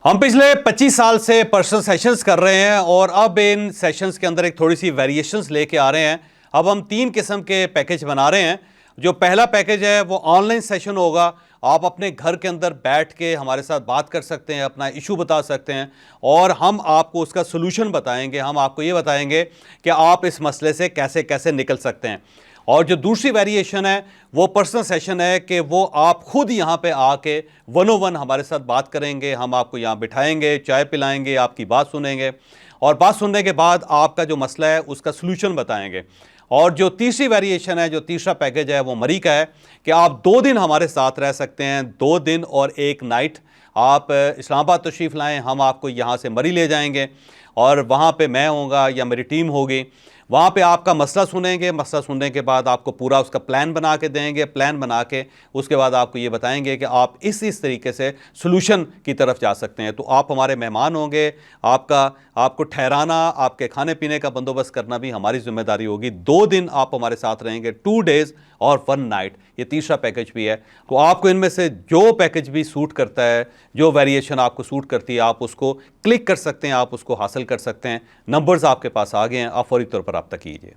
हम पिछले 25 साल से पर्सनल सेशंस कर रहे हैं और अब इन सेशंस के अंदर एक थोड़ी सी वेरिएशंस लेके आ रहे हैं। अब हम 3 किस्म के पैकेज बना रहे हैं। जो पहला पैकेज है वो ऑनलाइन सेशन होगा। आप अपने घर के अंदर बैठ के हमारे साथ बात कर सकते हैं, अपना इशू बता सकते हैं और हम आपको उसका सोल्यूशन बताएंगे। हम आपको ये बताएंगे कि आप इस मसले से कैसे कैसे निकल सकते हैं। और जो दूसरी वेरिएशन है वो पर्सनल सेशन है कि वो आप खुद यहाँ पे आके 101 हमारे साथ बात करेंगे। हम आपको यहाँ बिठाएंगे, चाय पिलाएंगे, आपकी बात सुनेंगे और बात सुनने के बाद आपका जो मसला है उसका सलूशन बताएंगे। और जो तीसरी वेरिएशन है, जो तीसरा पैकेज है वो मरी का है कि आप 2 दिन हमारे साथ रह सकते हैं, 2 दिन और 1 नाइट। आप इस्लामाबाद तशरीफ़ लाएँ, हम आपको यहाँ से मरी ले जाएंगे और वहाँ पे मैं होऊंगा या मेरी टीम होगी। वहाँ पे आपका मसला सुनेंगे, मसला सुनने के बाद आपको पूरा उसका प्लान बना के देंगे। प्लान बना के उसके बाद आपको ये बताएंगे कि आप इस तरीके से सॉल्यूशन की तरफ जा सकते हैं। तो आप हमारे मेहमान होंगे। आपको ठहराना, आपके खाने पीने का बंदोबस्त करना भी हमारी जिम्मेदारी होगी। 2 दिन आप हमारे साथ रहेंगे, 2 डेज़ और 1 नाइट। ये तीसरा पैकेज भी है। तो आपको इनमें से जो पैकेज भी सूट करता है, जो वेरिएशन आपको सूट करती है, आप उसको क्लिक कर सकते हैं, आप उसको हासिल कर सकते हैं। नंबर्स आपके पास आ गए हैं, आप फौरी तौर पर रब्ता कीजिए।